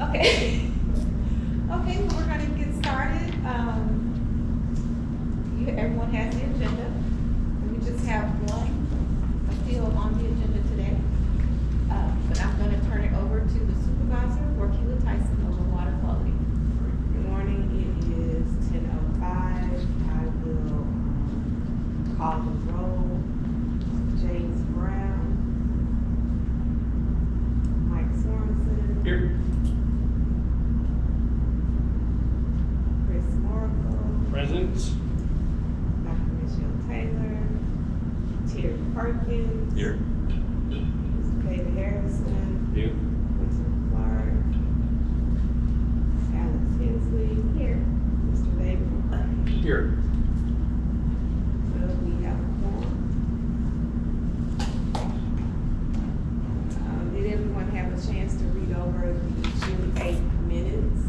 Okay. Okay, well, we're gonna get started. Everyone has the agenda. We just have one appeal on the agenda today. But I'm gonna turn it over to the supervisor, Wakila Tyson, over water quality. Good morning, it is 10:05. I will call the roll. James Brown. Mike Sorensen. Here. Chris Morrill. Present. Dr. Michelle Taylor. Terry Perkins. Here. Mr. David Harrison. Here. Mr. Clark. Alex Hensley. Here. Mr. David McCray. Here. So we have a quorum. Did everyone have a chance to read over the June 8th minutes?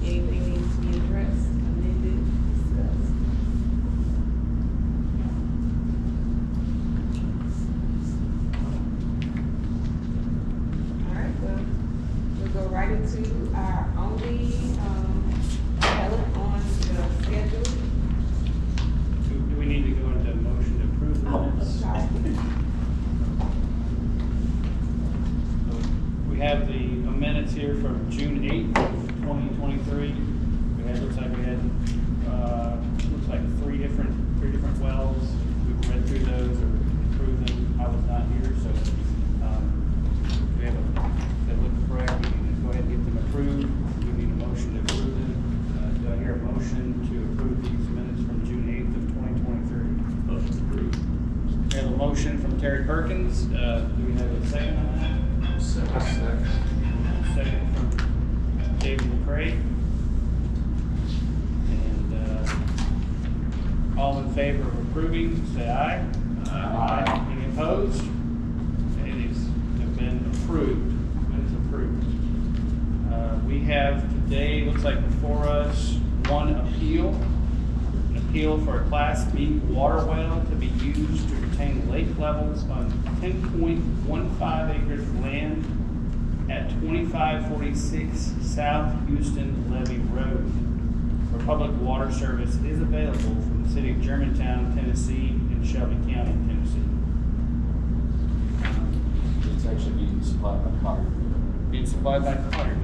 Anything needs to be addressed, amended, discussed? All right, well, we'll go right into our only, element on the schedule. Do we need to go into motion to approve the minutes? Sorry. We have the minutes here from June 8th, 2023. Looks like we had, looks like three different wells. We've read through those or approved them. I was not here, so, we have they look correct. We need to go ahead and get them approved. We need a motion to approve them. Do I hear a motion to approve these minutes from June 8th of 2023? Motion approved. We have a motion from Terry Perkins. Do we have a second on that? Second. Second from David McCray. And all in favor of approving, say aye. Aye. Any opposed? Okay, these have been approved. Minutes approved. We have today, looks like before us, one appeal. An appeal for a Class B water well to be used to retain lake levels on 10.15 acres of land at 2546 South Houston Levee Road, where public water service is available from the city of Germantown, Tennessee, and Shelby County, Tennessee. It's actually being supplied by Carter. Being supplied by Carter.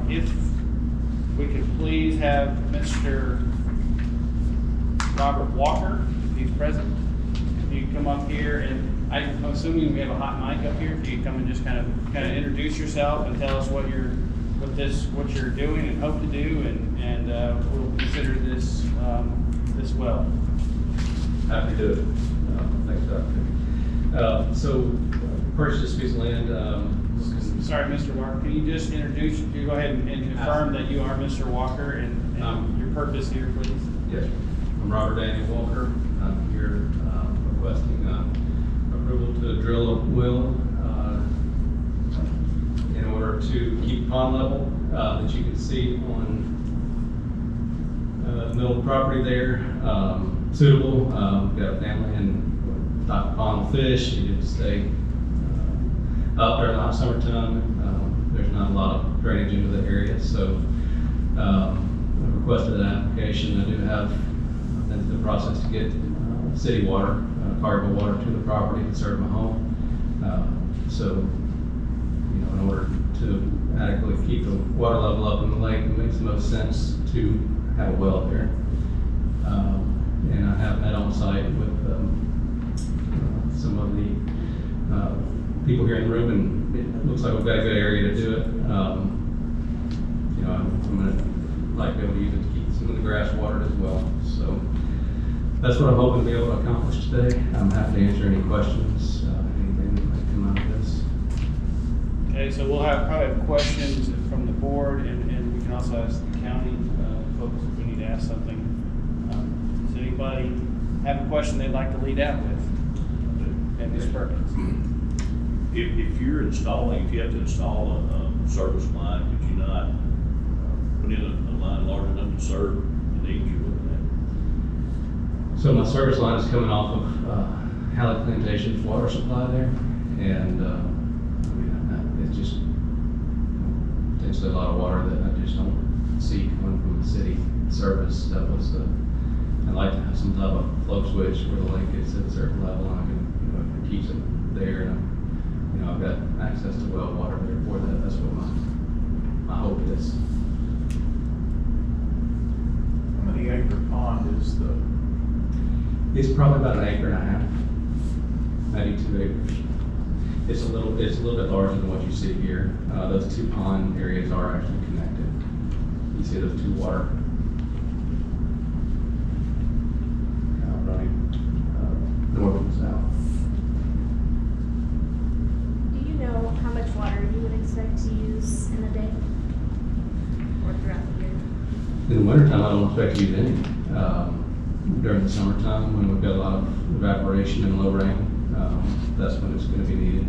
If we could please have Mr. Robert Walker, if he's present. If you could come up here, and I'm assuming we have a hot mic up here. If you could come and just kind of introduce yourself and tell us what you're doing and hope to do, and we'll consider this well. Happy to. Thanks, Doctor. So, purchased this piece of land. Sorry, Mr. Walker, can you just introduce, you go ahead and confirm that you are Mr. Walker and your purpose here, please? Yes, I'm Robert Daniel Walker. I'm here requesting approval to drill a well in order to keep pond level that you can see on the middle of the property there. Suitable. We've got a family and stock a pond of fish. You get to stay out there in the summertime. There's not a lot of drainage into the area, so I requested an application. I do have the process to get city water, cargo water to the property to serve my home. So, in order to adequately keep the water level up in the lake, it makes the most sense to have a well there. And I have met on site with some of the people here in the room, and it looks like we've got a good area to do it. I'm going to like to be able to use it to keep some of the grass watered as well. So that's what I'm hoping to be able to accomplish today. I'm happy to answer any questions, anything that might come out of this. Okay, so we'll probably have questions from the board, and we can also ask the county folks if we need to ask something. Does anybody have a question they'd like to lead out with? And Ms. Perkins. If you have to install a service line, could you not put in a line large enough to serve the needs you're looking So my service line is coming off of Halleck Plantation's water supply there, and I mean, it's just potentially a lot of water that I just don't see coming from the city service. That was I'd like to have some type of flow switch where the lake is at a certain level, and I can, if it keeps it there, and I've got access to well water there for that. That's what my hope is. How many acre pond is the, It's probably about an acre and a half, maybe 2 acres. It's a little bit larger than what you see here. Those two pond areas are actually connected. You see those two water running north and south. Do you know how much water you would expect to use in a day or throughout the year? In the wintertime, I don't expect to use any. During the summertime, when we've got a lot of evaporation and low rain, that's when it's going to be needed.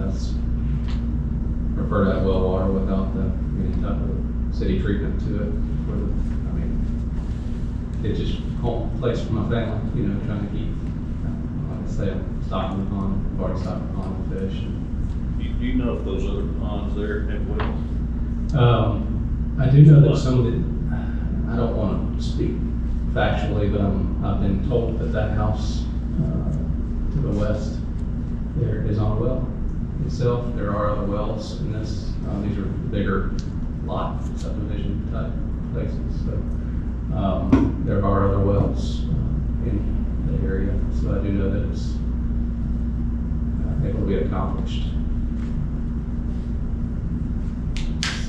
That's prefer to have well water without any type of city treatment to it. It's just home place for my family. Trying to keep, like I say, I'm stocking the pond. I've already stocked the pond with fish. at. Do you know if those other ponds there have wells? I do know that some of the, I don't want to speak factually, but I've been told that house to the west there is on a well itself. There are other wells in this. These are bigger lot subdivision type places. So there are other wells in the area. So I do know that it's able to be accomplished.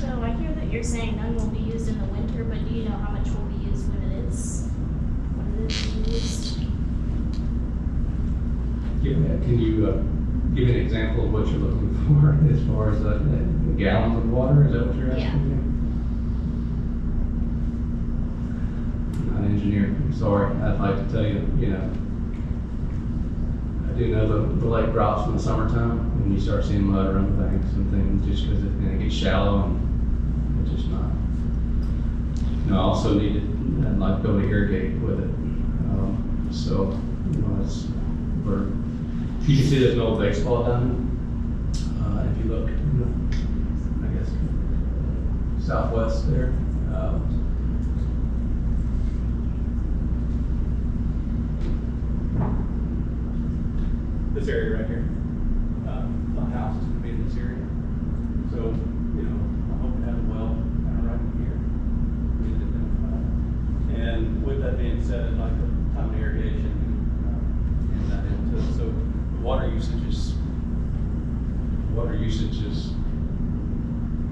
So I hear that you're saying none will be used in the winter, but do you know how much will be used when it is used? Can you give me an example of what you're looking for as far as the gallons of water? Is that what you're asking? I'm not an engineer. I'm sorry. I'd like to tell you, I do know the lake drops in the summertime and you start seeing mud around the banks and things just because it gets shallow and it's just not. I also need to, I'd like to go to irrigate with it. It's where you can see there's an old baseball diamond. If you look, I guess, southwest there. This area right here. My house is going to be in this area. So, I hope to have a well kind of right here. And with that being said, I'd like to time the irrigation and that into it. So the water usage is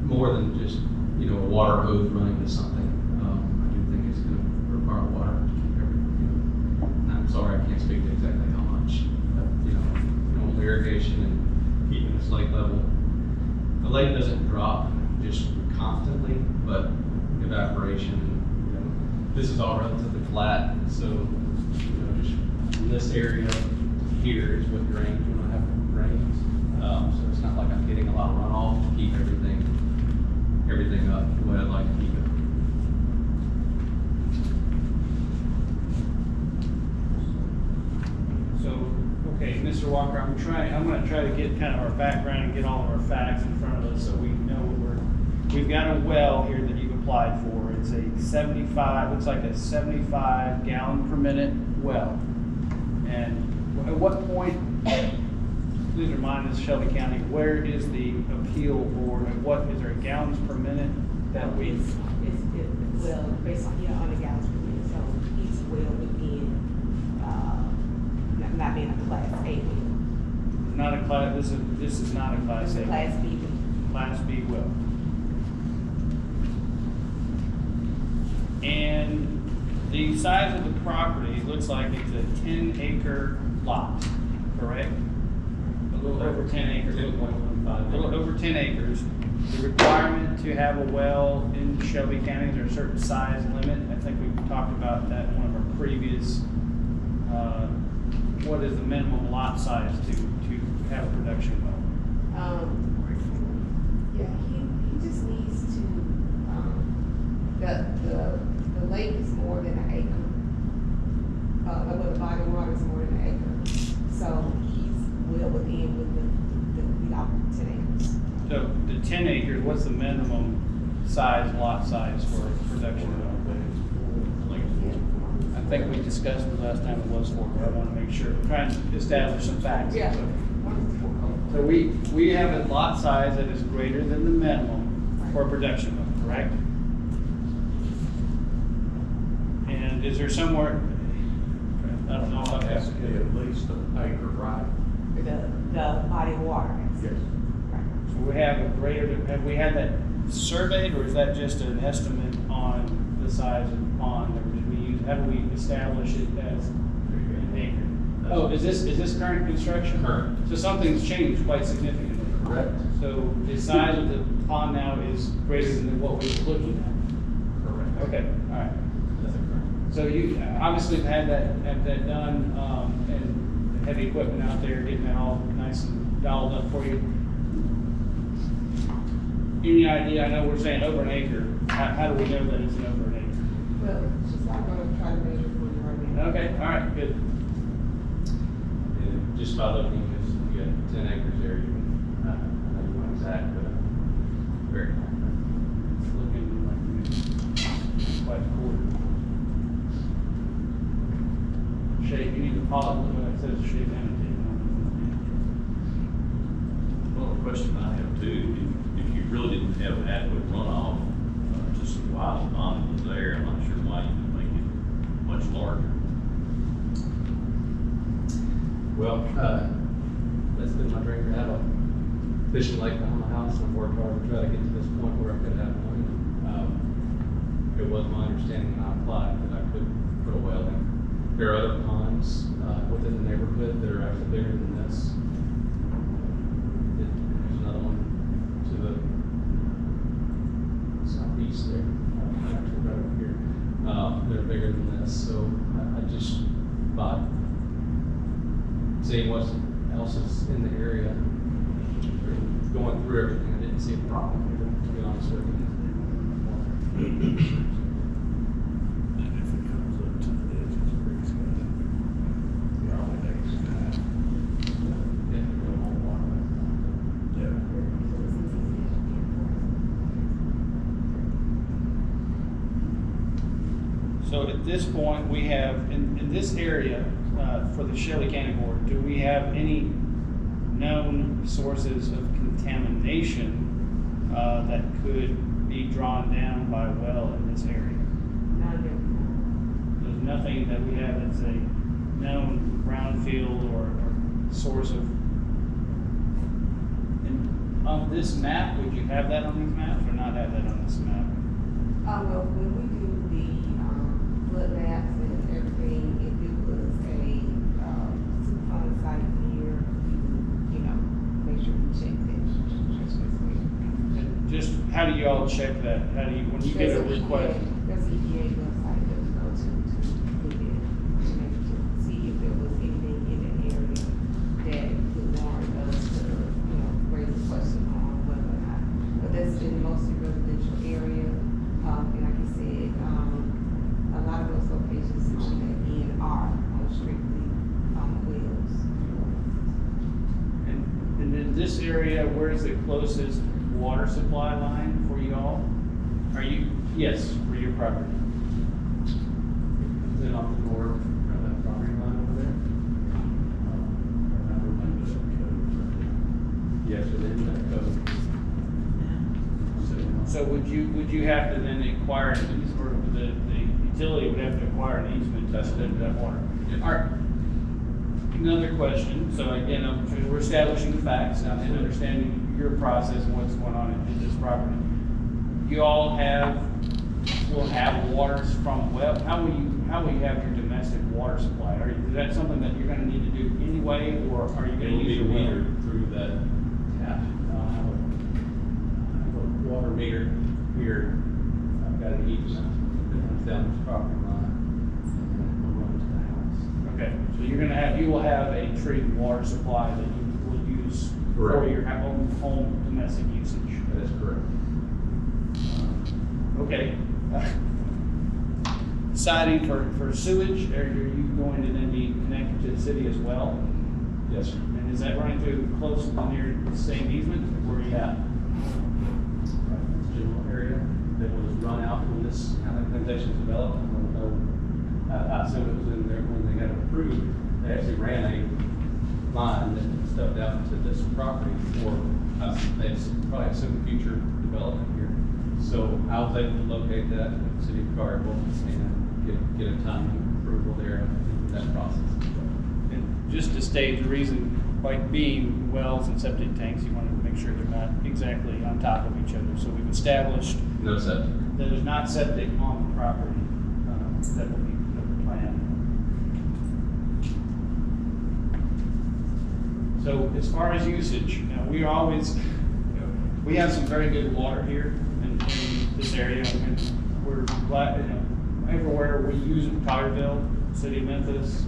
more than just, a water hose running to something. I do think it's going to require water to keep everything. And I'm sorry, I can't speak to exactly how much. But, irrigation and keeping this lake level. The lake doesn't drop just constantly, but evaporation. This is all relatively flat, so just in this area here is what drains when I have rains. So it's not like I'm getting a lot of runoff to keep everything up the way I'd like to keep it. So, okay, Mr. Walker, I'm going to try to get kind of our background and get all of our facts in front of us so we know what we've got a well here that you've applied for. It's a 75, looks like a 75 gallon per minute well. And at what point, please remind us, Shelby County, where is the appeal board? And what, is there gallons per minute that we? Well, based on, on the gallons per minute, so each well within, not being a class A well. Not a class, this is not a class A. Class B well. Class B well. And the size of the property looks like it's a 10-acre lot, correct? A little over 10 acres. 10.15. A little over 10 acres. The requirement to have a well in Shelby County, is there a certain size limit? I think we talked about that in one of our previous, what is the minimum lot size to have a production well? Yeah, he just needs to, the lake is more than an acre. Well, the body of water is more than an acre. So he's well within with the 10 acres. So the 10 acres, what's the minimum size, lot size for production? I think we discussed the last time it was 4, but I want to make sure, trying to establish some facts. Yeah. So we have a lot size that is greater than the minimum for a production level, correct? And is there somewhere, I don't know if I Has have to be at least an acre, right? The body of water. Yes. Right. So we have a greater, have we had that surveyed, or is that just an estimate on the size of the pond, or did we use, how do we establish it as an acre? Oh, is this current construction? Current. So something's changed quite significantly. Correct. So the size of the pond now is greater than what we were looking at? Correct. Okay, all right. That's correct. So you obviously have that done, and the heavy equipment out there, getting that all nice and dialed up for you. Any idea, I know we're saying over an acre, how do we know that it's an over an Well, she's not gonna try to measure for you right now. acre? Okay, all right, good. And just by looking, because you got 10 acres there, you can, I know you want exact, but very accurate. It's looking like quite a quarter. Shake, you need to pause, it says shake down. Well, the question I have too, if you really didn't have adequate runoff, just while the pond was there, I'm not sure why you would make it much larger. Well, that's been my dream to have a fishing lake behind my house, and I've worked hard to try to get to this point where I could have one. It was my understanding when I applied that I could put a well in. There are other ponds within the neighborhood that are actually bigger than this. There's another one to the southeast there, actually right over here. They're bigger than this, so I just thought, seeing what else is in the area, going through everything, I didn't see a problem here, to be honest with you. And if it comes up to the edge, it's pretty sky. Yeah, all it takes is that. Yeah, the whole water. So at this point, we have, in this area, for the Shelby County Board, do we have any known sources of contamination that could be drawn down by a well in this area? There's nothing that we have that's a known brownfield or source of. And on this map, would you have that on these maps or not have that on this map? Well, when we do the, flood maps and everything, if it was a, Superfund site here, you know, make sure we check that. And just, how do you all check that? How do you, when you get a request? There's an EPA website that we go to look at, to see if there was anything in that area that would warrant us to, you know, raise a question on whether or not. But that's in mostly residential area, and like you said, a lot of those locations on that end are on strictly, wells. And in this area, where's the closest water supply line for you all? Are you, yes, for your property? Then off the north, around that property line over there. Yes, within that code. So would you have to then acquire an easement, or the utility would have to acquire an easement to spend that water? Yes. All right. Another question, so again, we're establishing the facts and understanding your process and what's going on in this property. You all will have waters from well, how will you have your domestic water supply? Is that something that you're gonna need to do anyway, or are you gonna It'll use be your well? metered through that tap. I have a water meter here. I've got an easement that runs down this property line, and then it will run to the house. Okay, so you will have a treated water supply that you will use for Correct. your home domestic usage. That is correct. Okay. siding for sewage, or are you going to then be connected to the city as well? Yes, sir. And is that running through close to near the same easement, or you? Yeah. Right, this general area that was run out when this kind of foundation was developed. I don't know, I assume it was in there when they got it approved. They actually ran a line that stepped out to this property for, they probably have some future development here. So I was able to locate that with the city of Cargill and get a timing approval there in that process. And just to state the reason, like being wells and septic tanks, you want to make sure they're not exactly on top of each other. So we've established No septic. that there's not septic on the property that will be planned. So as far as usage, we are always, we have some very good water here in this area, and we're glad, everywhere we use it, Collierville, City of Memphis,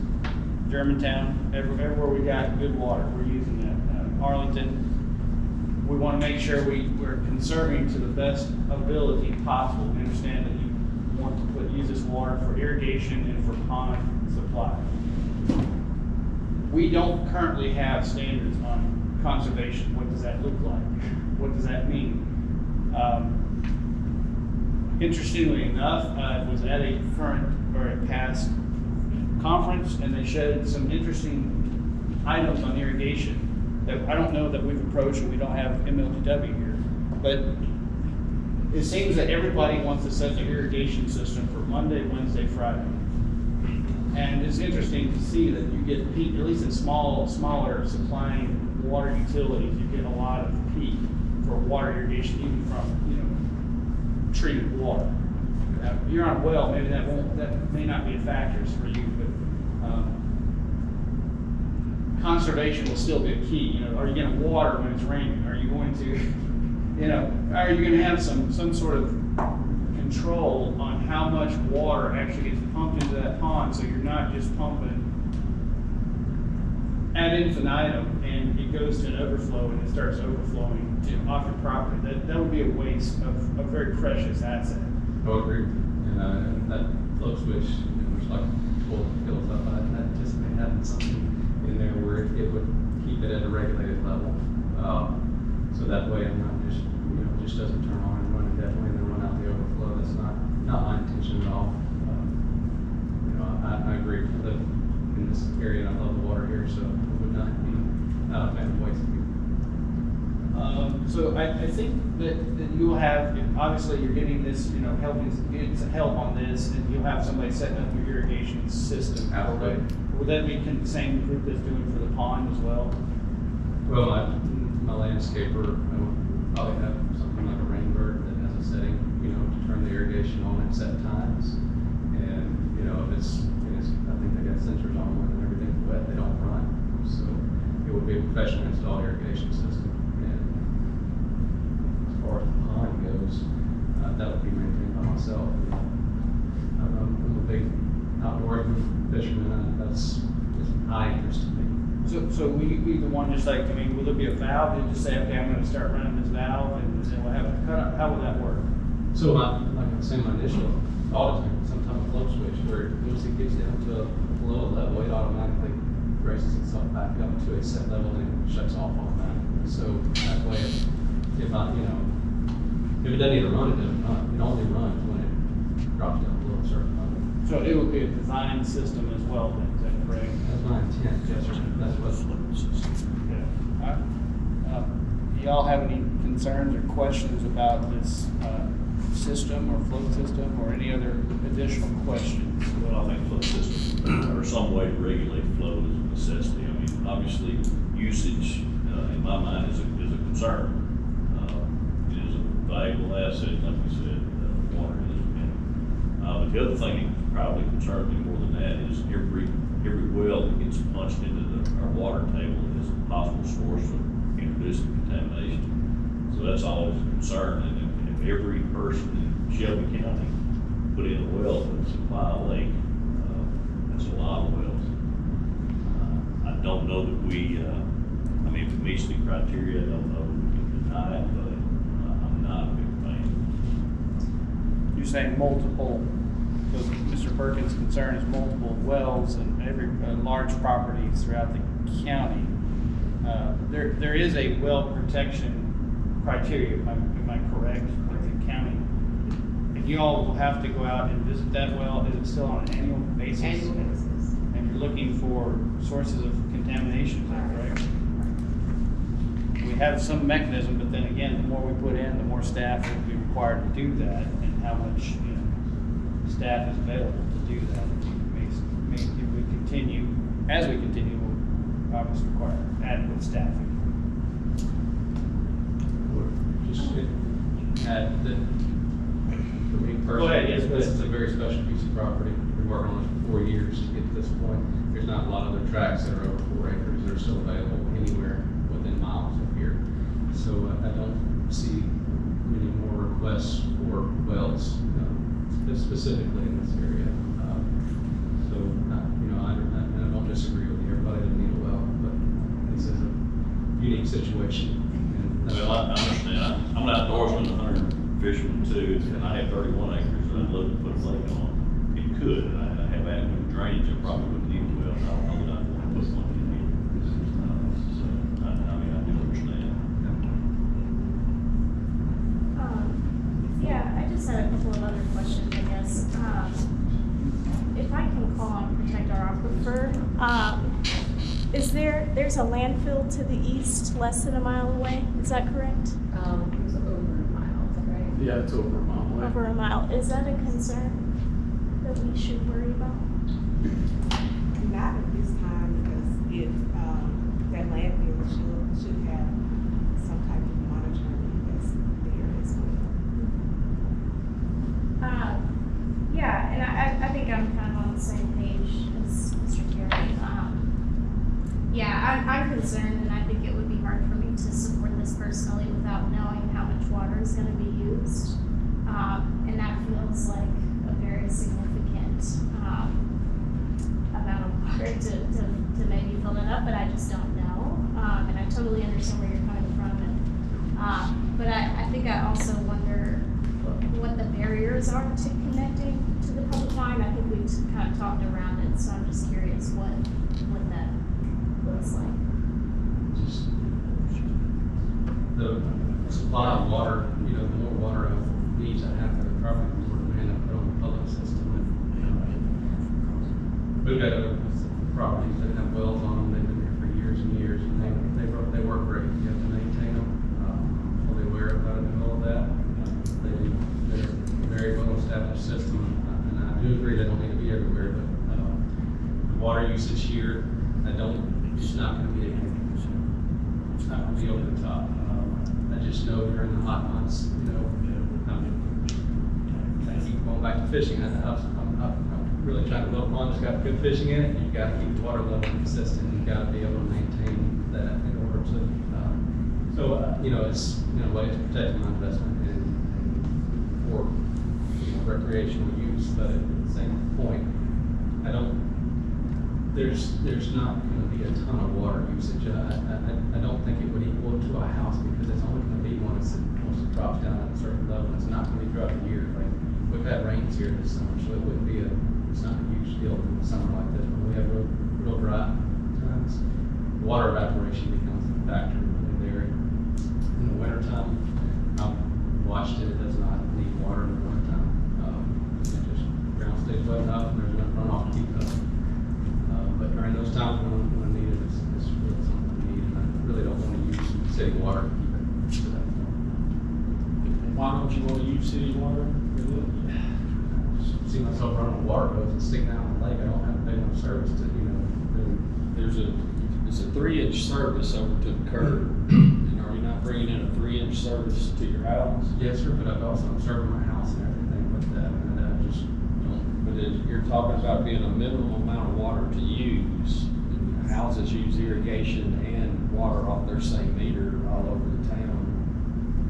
Germantown, everywhere we got good water, we're using that. Arlington, we want to make sure we're conserving to the best ability possible. We understand that you want to use this water for irrigation and for pond supply. We don't currently have standards on conservation. What does that look like? What does that mean? Interestingly enough, I was at a past conference, and they showed some interesting items on irrigation that I don't know that we've approached, and we don't have MLTW here. But it seems that everybody wants to set their irrigation system for Monday, Wednesday, Friday. And it's interesting to see that you get peak, at least in smaller supplying water utilities, you get a lot of peak for water irrigation, even from, treated water. Now, if you're on a well, maybe that may not be a factor for you, but conservation will still be a key. Are you going to water when it's raining? Are you going to, are you going to have some sort of control on how much water actually gets pumped into that pond, so you're not just pumping ad infinitum and it goes to an overflow and it starts overflowing off your property. That would be a waste of a very precious asset. I would agree. And that flow switch, which like pull the fills up, I anticipate having something in there where it would keep it at a regulated level. So that way I'm not just, it just doesn't turn on and run indefinitely and then run out the overflow. That's not my intention at all. I agree. I live in this area and I love the water here, so it would not be out of bad waste. So I think that you'll have, obviously you're getting this, getting some help on this, and you'll have somebody setting up your irrigation system. Absolutely. Would that be the same group that's doing for the pond as well? Well, my landscaper would probably have something like a rain bird that has a setting, to turn the irrigation on at set times. And, if it's, I think they got sensors on when everything's wet, they don't run. So it would be a professionally installed irrigation system. And as far as the pond goes, that would be maintained by myself. I'm a big outdoor fisherman, and that's high interest to me. So will you be the one just like, will there be a valve that just say, okay, I'm gonna start running this valve and then we'll have a cutoff? How will that work? So like I was saying, my initial thought is some type of flow switch where once it gets down to a low level, it automatically raises itself back up to a set level and it shuts off automatically. So that way, if it doesn't even run, it doesn't run. It only runs when it drops down below a certain level. So it would be a design system as well, then, is that correct? That's my intent. Yes, sir. That's what. Yeah. Do y'all have any concerns or questions about this system or flow system or any other additional questions? Well, I think flow system or some way to regulate flow is a necessity. Obviously, usage in my mind is a concern. It is a valuable asset, like you said, water is. But the other thing that probably concerns me more than that is every well that gets punched into our water table is a possible source of introducing contamination. So that's always a concern. And if every person in Shelby County put in a well to supply a lake, that's a lot of wells. I don't know that if it meets the criteria, I don't know that we can deny it, but I'm not a big fan. You're saying multiple because Mr. Perkins' concern is multiple wells and large properties throughout the county. There is a well protection criteria, am I correct, with the county? And you all will have to go out and visit that well. Is it still on an annual basis? Annual basis. And you're looking for sources of contamination, is that correct? We have some mechanism, but then again, the more we put in, the more staff will be required to do that, and how much, staff is available to do that. If we continue, as we continue, we'll obviously require adequate staffing. Just add that, for me Go ahead, personally, yes, this is a please. very special piece of property. We've been working on it for 4 years to get to this point. There's not a lot of other tracts that are over 4 acres that are still available anywhere within miles of here. So I don't see many more requests for wells, specifically in this area. So, I don't disagree with you. Everybody doesn't need a well, but this is a unique situation. And that's- Well, I understand. I'm an outdoorsman, a hunter, fisherman too, and I have 31 acres, and I'd love to put a lake on. It could, and I have adequate drainage, I probably wouldn't need a well, and I don't know that I'd want to put one in here. So, I mean, I do understand. Yeah, I just had a couple of other questions, I guess. If I can call on Protect Our Aquifer, there's a landfill to the east, less than a mile away, is that correct? It was over a mile, right? Yeah, it's over a mile away. Over a mile, is that a concern that we should worry about? Not at this time, because that landfill should have some type of monitoring that's there as well. Yeah, and I think I'm kind of on the same page as Mr. Carey. Yeah, I'm concerned, and I think it would be hard for me to support this personally without knowing how much water is gonna be used. And that feels like a very significant, amount of water to maybe fill that up, but I just don't know. And I totally understand where you're coming from, but I think I also wonder what the barriers are to connecting to the public line. I think we've kind of talked around it, so I'm just curious what that looks like. Just the supply of water, the more water I need to have for the property, the more demand I put on the public system. We've got other properties that have wells on them, they've been there for years and years, and they work great. You have to maintain them, fully aware of how to do all of that. They're a very well-established system, and I do agree they don't need to be everywhere, but the water usage here, it's not gonna be over the top. I just know during the hot months, I keep going back to fishing. I'm really trying to build a pond that's got good fishing in it. You've got to keep the water level consistent. You've got to be able to maintain that in order to, it's, ways to protect my investment and for, recreational use. But at the same point, there's not going to be a ton of water usage. I don't think it would equal to a house because it's only going to be once it drops down at a certain level. It's not going to be throughout the year. Like we've had rains here this summer, so it wouldn't be it's not a huge deal in the summer like this. When we have real dry times, water evaporation becomes a factor really there. In the wintertime, I've watched it. It does not need water in the wintertime. Ground stays wet enough, and there's enough runoff to keep it up. But during those times when needed, it's really something we need, and I really don't want to use city water to keep it to that point. Why don't you want to use city water? See myself running water hose and sticking out in the lake. I don't have a big enough service to, really. It's a 3-inch service over to the curb. And are you not bringing in a 3-inch service to your house? Yes, sir, but I'm also serving my house and everything with that, and I just don't. But you're talking about being a minimum amount of water to use. Houses use irrigation and water off their same meter all over the town.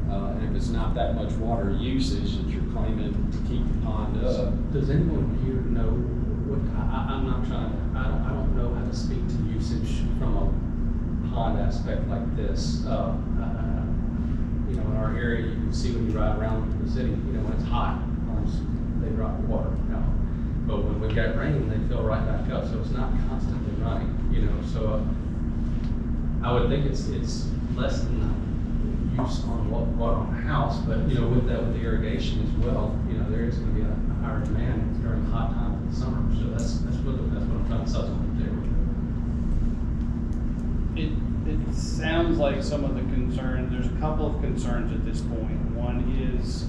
And if it's not that much water usage that you're claiming to keep the pond up. Does anyone here know what, I'm not trying to, I don't know how to speak to usage from a pond aspect like this. In our area, you can see when you ride around the city, when it's hot, ponds, they drop water out. we get rain, they fill right back up, so it's not constantly running, you know, so I would think it's less than the use on what on a house, but, you know, with the irrigation as well, you know, there is gonna be a higher demand during the hot time of the summer, so that's what I'm trying to supplement there. It sounds like some of the concern, there's a couple of concerns at this point. One is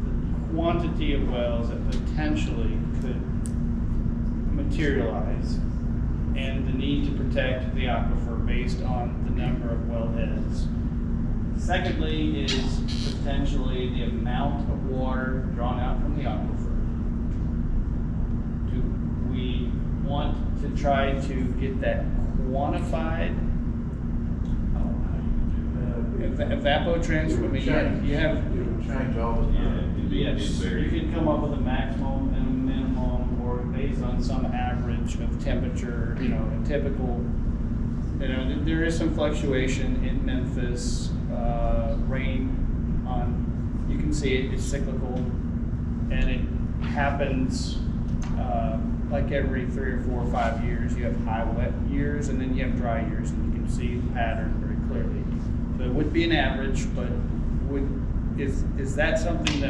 the quantity of wells that potentially could materialize and the need to protect the aquifer based on the number of wellheads. Secondly is potentially the amount of water drawn out from the aquifer. Do we want to try to get that quantified? Evapotranspir, I mean, you have. It would change all the time. Yes, you could come up with a maximum and a minimum, or based on some average of temperature, you know, a typical, you know, there is some fluctuation in Memphis, rain on, you can see it, it's cyclical, and it happens, like every 3 or 4 or 5 years. You have high wet years, and then you have dry years, and you can see the pattern very clearly. So it would be an average, but is that something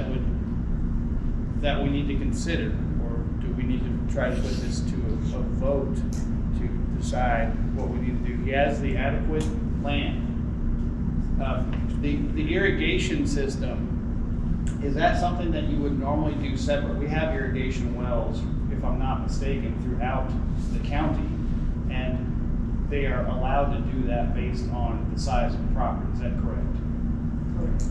that we need to consider, or do we need to try to put this to a vote to decide what we need to do? He has the adequate land. The irrigation system, is that something that you would normally do separate? We have irrigation wells, if I'm not mistaken, throughout the county, and they are allowed to do that based on the size of the property. Is that correct? Correct.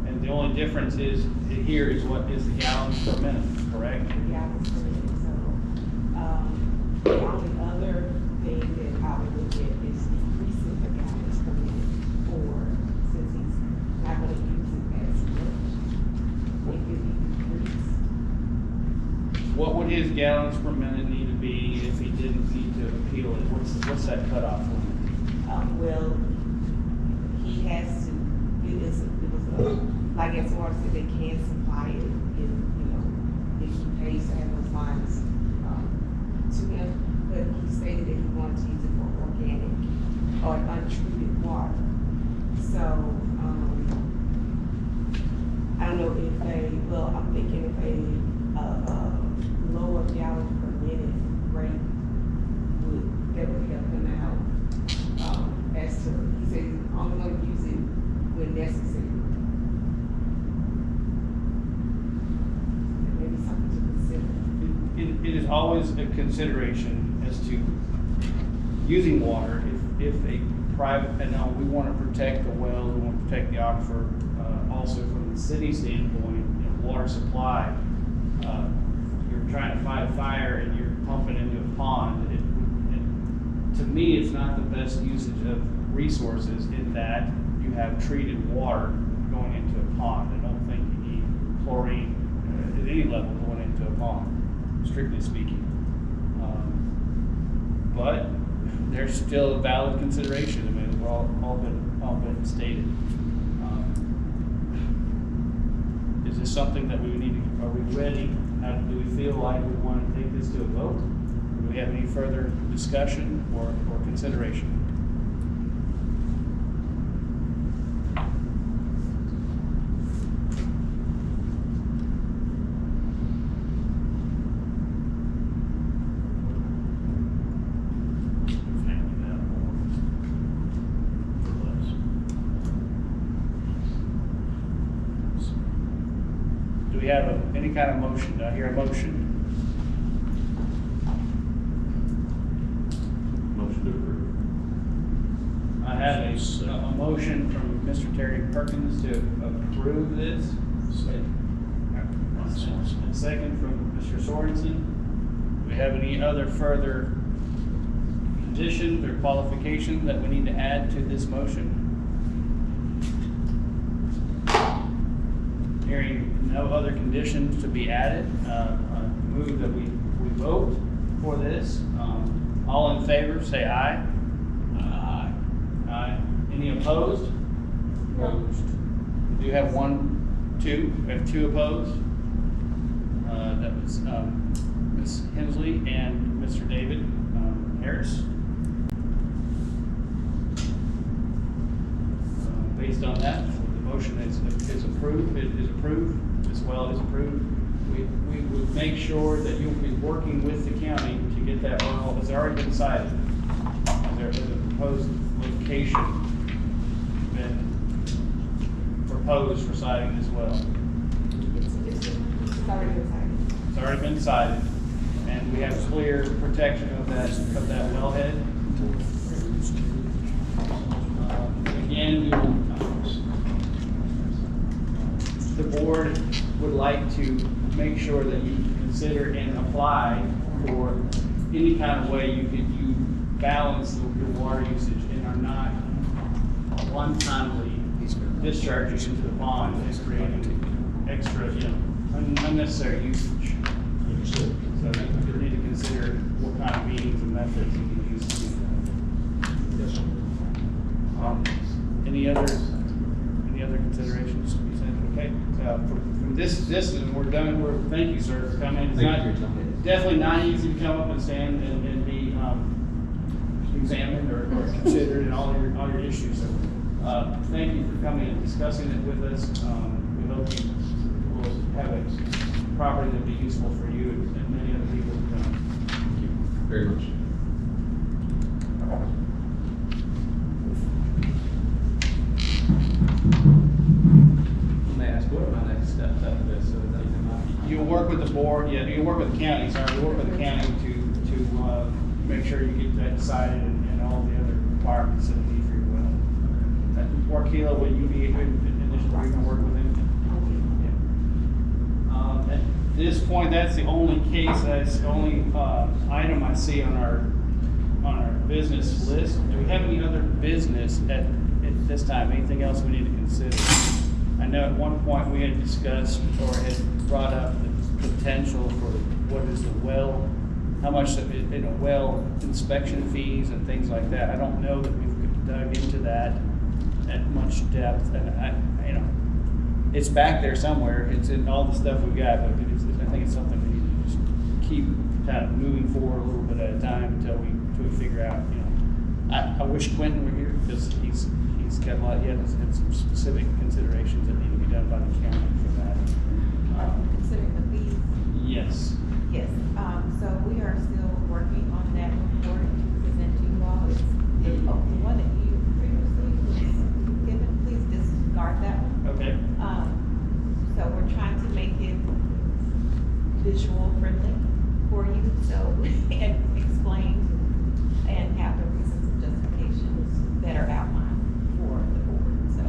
And the only difference is, here is what is the gallons per minute, correct? Yeah, I was saying, so, the only other thing that I would look at is increasing the gallons per minute, or since he's not gonna use it as much, it could be decreased. What would his gallons per minute need to be if he didn't need to appeal it? What's that cutoff limit? Well, he has to, it was like as far as if they can supply it, if, you know, if he pays to have those lines, to him, but he stated that he wanted to use it for organic or untreated water. So, I don't know if I'm thinking if a lower gallon per minute rate that would help him out. As to, he said he's only gonna use it when necessary. Maybe something to consider. It is always a consideration as to using water if a private, and now we want to protect the well, we want to protect the aquifer, also from the city standpoint, you know, water supply. You're trying to fight a fire and you're pumping into a pond. To me, it's not the best usage of resources in that you have treated water going into a pond. I don't think you need chlorine at any level going into a pond, strictly speaking. But there's still a valid consideration. I mean, we're all been stated. Is this something that we need to, are we ready? How do we feel like we want to take this to a vote? Do we have any further discussion or consideration? Do we have any kind of motion? Do I hear a motion? Motion to approve. I have a motion from Mr. Terry Perkins to approve this. A second from Mr. Sorensen. Do we have any other further conditions or qualifications that we need to add to this motion? Hearing no other conditions to be added, I move that we vote for this. All in favor, say aye. Aye. Aye. Any opposed? Opposed. We do have we have two opposed. that was Ms. Hensley and Mr. David Harris. Based on that, the motion is approved, it is approved, as well as approved. We would make sure that you'll be working with the county to get that well, it's already been cited. There is a proposed location been proposed for siting as well. It's already decided. It's already been cited, and we have clear protection of that wellhead. Again, the board would like to make sure that you consider and apply for any kind of way you balance your water usage and are not one-timely discharging into the pond and creating extra, unnecessary usage. So you need to consider what kind of means and methods you can use to do that. Any other considerations to be said? Okay, from this, and we're done. Thank you, sir, for coming. It's definitely not easy to come up and stand and be examined or considered in all your issues. So, thank you for coming and discussing it with us. We hope you will have a property that'll be useful for you and many other people to come. Thank you very much. May I ask what my next steps after this? You'll work with the board, you'll work with the county, you'll work with the county to make sure you get that decided and all the other requirements that you need for your well. Warkila, will you be initially going to work with him? At this point, that's the only that's the only item I see on our business list. Do we have any other business at this time? Anything else we need to consider? I know at one point we had discussed or had brought up the potential for what is the well, how much well inspection fees and things like that. I don't know that we've dug into that at much depth, and it's back there somewhere. It's in all the stuff we've got, but I think it's something we need to just keep kind of moving forward a little bit at a time until we figure out. I wish Quentin were here because he's got a lot. He has some specific considerations that need to be done by the county for that. Considering the fees. Yes. Yes, so we are still working on that report to present to you all. It's the one that you previously was given, please discard that one. Okay. So we're trying to make it visual friendly for you, so, and explain and have the reasons and justifications that are outlined for the board. So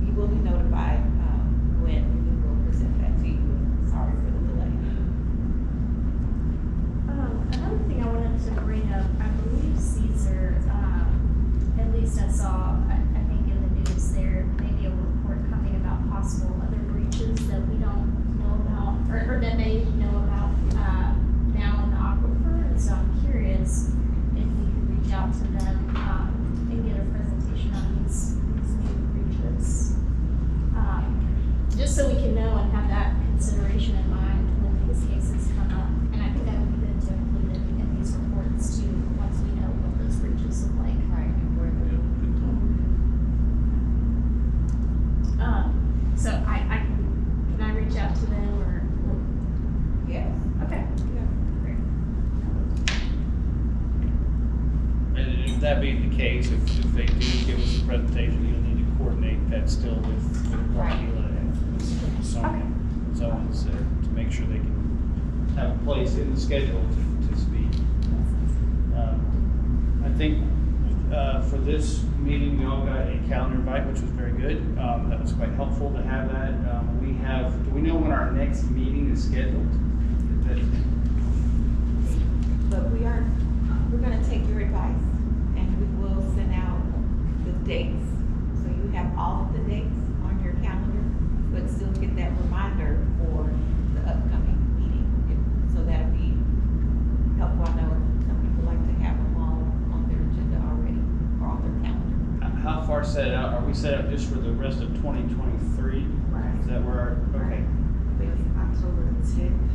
you will be notified, when we will present that to you. Sorry for the delay. Another thing I wanted to bring up, I believe Caesar, at least I saw, I think in the news there, maybe a report coming about possible other breaches that we don't know about, or that they know about, now in the aquifer. And so I'm curious if we could reach out to them, and get a presentation on these new breaches. Just so we can know and have that consideration in mind when these cases come up. And I think that would be good to include in these reports too, once we know what those breaches look like. Right, and where the So can I reach out to them or? yes. Okay. Yeah. And if that being the case, if they do give us a presentation, you'll need to coordinate that still with Warkila and Sonia. Someone's to make sure they can have a place in the schedule to speak. I think for this meeting, we all got a calendar invite, which was very good. That was quite helpful to have that. Do we know when our next meeting is scheduled? But we're gonna take your advice and we will send out the dates. So you have all of the dates on your calendar, but still get that reminder for the upcoming meeting. So that'll be helpful. I know some people like to have them all on their agenda already or on their calendar. How far set out? Are we set up just for the rest of 2023? Right. Is that where our, okay. I think it's October 10th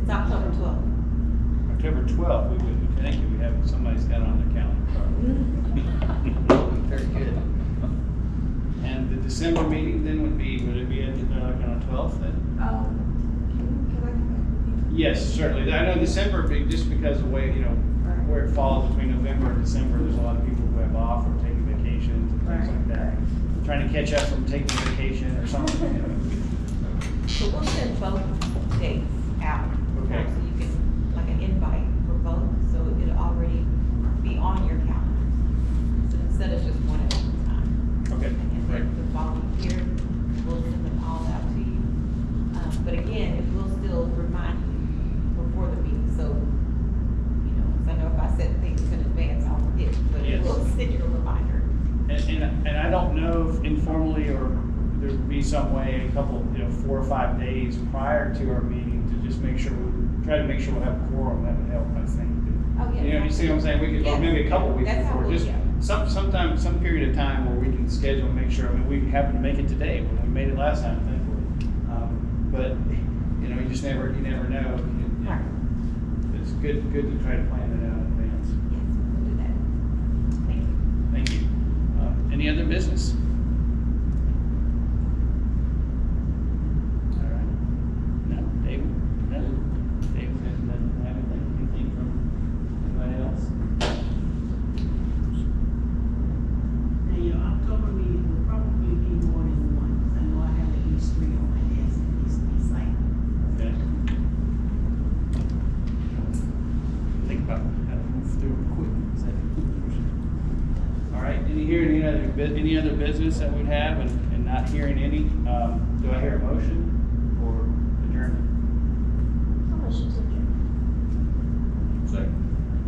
It's October 12th. October 12th, we would, thank you, we have, somebody's got it on their calendar. Very good. And the December meeting then would it be like on the 12th then? Can I come back with Yes, certainly. I know December, just because of the way, where it falls between November and December, there's a lot of people who have off or taking vacations and things like that. Trying to catch up from taking vacation or something. So we'll send both dates out. Okay. So you can, like an invite for both, so it'll already be on your calendar. So instead of just one at a time. Okay, And great. then the following year, we'll send them all out to you. But again, it will still remind you before the meeting, so, 'cause I know if I set things in advance, I'll forget, but it Yes. will send you a reminder. And I don't know if informally or there'd be some way, a couple, 4 or 5 days prior to our meeting to just make sure, try to make sure we'll have a quorum, that would help, I think. Oh, yeah. You see what I'm saying? We could, or Yes. maybe a couple weeks That's how before, we'll- just yeah. sometime, some period of time where we can schedule and make sure, we happened to make it today, when we made it last time, thankfully. But, you just never know. Right. It's good to try to plan it out in advance. Yes, we'll do that. Thank you. Thank you. Any other business? All right. No, David? No? David doesn't have anything from anybody else? Now, your October meeting will probably be more than one, 'cause I know I have at least 3 on my desk that needs to be signed. Okay. Think about how to move through it quick. Is that- All right, any other business that we'd have and not hearing any? Do I hear a motion or adjournment? Second.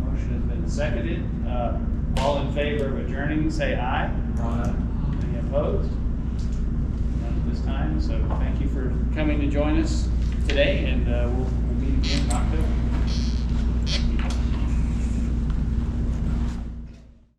Motion has been seconded. All in favor of adjourning, say aye. Aye. Any opposed? None at this time, so thank you for coming to join us today, and we'll meet again in October.